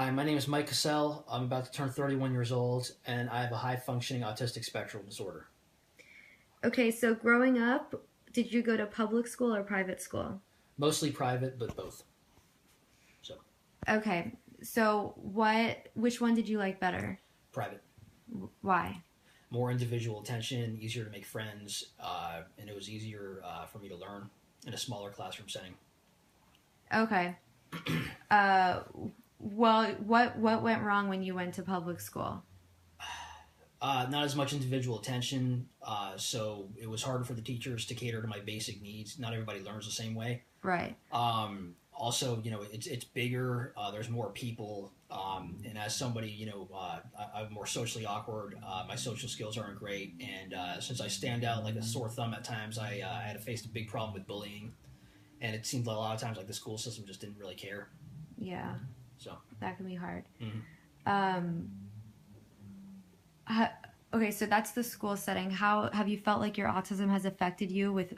Hi, my name is Mike Cassell. I'm about to turn 31 years old, and I have a high functioning autistic spectrum disorder. Okay, so growing up, did you go to public school or private school? Mostly private, but both. So, Okay, so which one did you like better? private. Why? More individual attention, easier to make friends, and it was easier for me to learn in a smaller classroom setting. Okay. Uh, well, what went wrong when you went to public school? Not as much individual attention, so it was harder for the teachers to cater to my basic needs. Not everybody learns the same way. Right. Also, it's bigger. There's more people, and as somebody, I'm more socially awkward. My social skills aren't great, and since I stand out like a sore thumb at times, I had to face a big problem with bullying, and it seemed like a lot of times like the school system just didn't really care. Yeah, So, that can be hard. mhm. Um, ha- okay, so that's the school setting. How have you felt like your autism has affected you with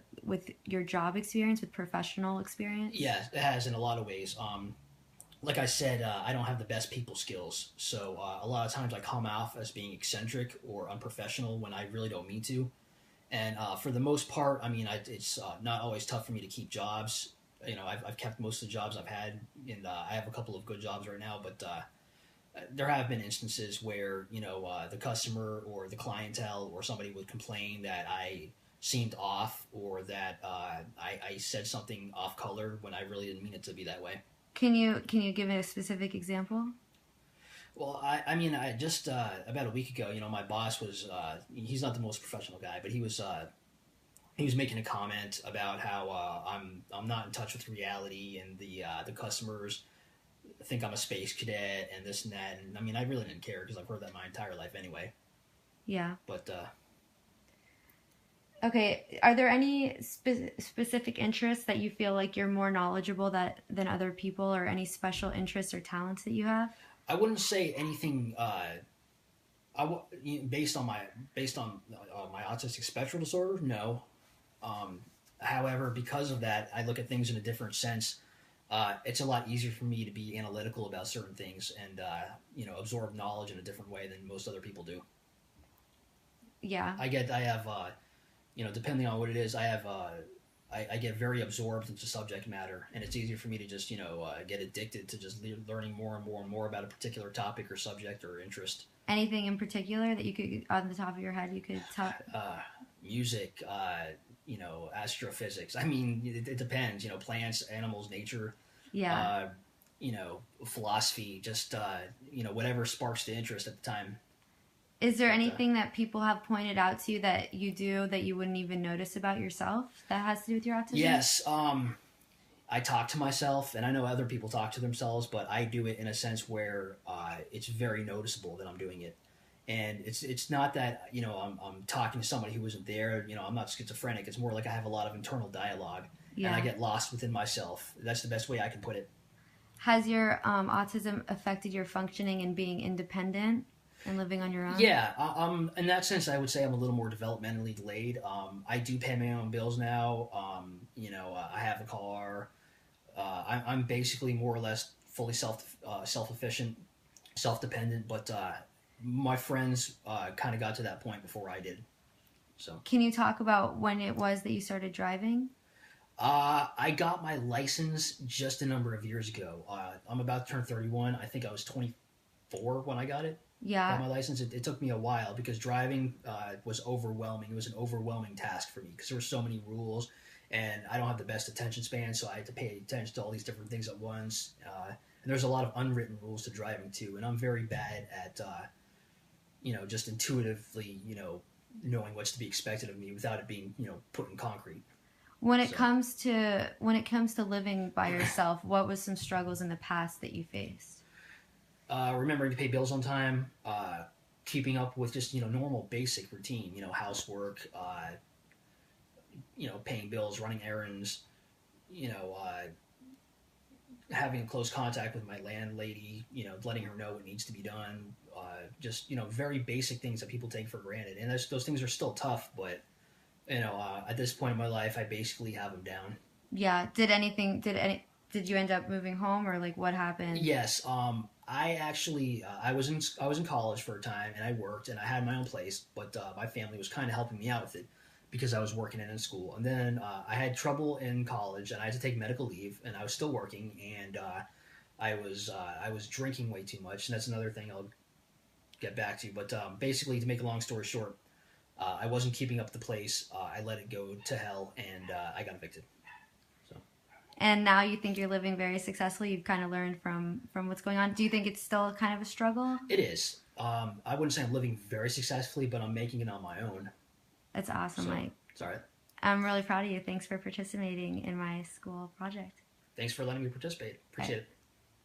your job experience, with professional experience? Yeah, it has in a lot of ways. Like I said, I don't have the best people skills, so a lot of times I come off as being eccentric or unprofessional when I really don't mean to. And for the most part, I mean, it's not always tough for me to keep jobs. I've kept most of the jobs I've had, and I have a couple of good jobs right now. But there have been instances where the customer or the clientele or somebody would complain that I seemed off or that I said something off color when I really didn't mean it to be that way. Can you give me a specific example? Well, I mean, I just about a week ago, my boss was he's not the most professional guy, but he was making a comment about how I'm not in touch with reality, and the customers think I'm a space cadet and this and that. And I mean, I really didn't care because I've heard that my entire life anyway. Yeah. But Okay, are there any specific interests that you feel like you're more knowledgeable than other people, or any special interests or talents that you have? I wouldn't say anything. Based on my autistic spectrum disorder, no. Um, However, because of that, I look at things in a different sense. It's a lot easier for me to be analytical about certain things and absorb knowledge in a different way than most other people do. Yeah. I have depending on what it is, I get very absorbed into subject matter, and it's easier for me to just get addicted to just learning more and more and more about a particular topic or subject or interest. Anything in particular that you could, on the top of your head, you could talk? uh, Music, astrophysics. I mean, it depends. Plants, animals, nature. Yeah. Uh, Philosophy. Just whatever sparks the interest at the time. Is there But anything that people have pointed out to you that you do that you wouldn't even notice about yourself that has to do with your autism? yes, I talk to myself, and I know other people talk to themselves, but I do it in a sense where it's very noticeable that I'm doing it. And it's not that I'm talking to somebody who isn't there. I'm not schizophrenic. It's more like I have a lot of internal dialogue, and I Yeah. get lost within myself. That's the best way I can put it. Has your autism affected your functioning and being independent and living on your own? Yeah, in that sense, I would say I'm a little more developmentally delayed. I do pay my own bills now. I have a car. I'm basically more or less fully self efficient, self dependent. But my friends kind of got to that point before I did. So Can you talk about when it was that you started driving? I got my license just a number of years ago. I'm about to turn 31. I think I was 24 when I got it. Got Yeah. my license. It took me a while because driving was overwhelming. It was an overwhelming task for me because there were so many rules, and I don't have the best attention span, so I had to pay attention to all these different things at once. And there's a lot of unwritten rules to driving too, and I'm very bad at just intuitively knowing what's to be expected of me without it being put in concrete. When it So comes to living by yourself, what was some struggles in the past that you faced? remembering to pay bills on time, keeping up with just normal basic routine, housework, paying bills, running errands, you know, uh, having close contact with my landlady, letting her know what needs to be done, just very basic things that people take for granted, and those things are still tough, but at this point in my life, I basically have them down. Yeah. Did you end up moving home, or like what happened? Yes, I actually I was in college for a time and I worked and I had my own place, but my family was kind of helping me out with it because I was working and in school. And then I had trouble in college and I had to take medical leave and I was still working and I was drinking way too much and that's another thing I'll get back to. But basically, to make a long story short, I wasn't keeping up the place. I let it go to hell and I got evicted. So And now you think you're living very successfully. You've kind of learned from what's going on. Do you think it's still kind of a struggle? it is. I wouldn't say I'm living very successfully, but I'm making it on my own. That's awesome, So, Mike. sorry. I'm really proud of you. Thanks for participating in my school project. Thanks for letting me participate. Bye. Appreciate it.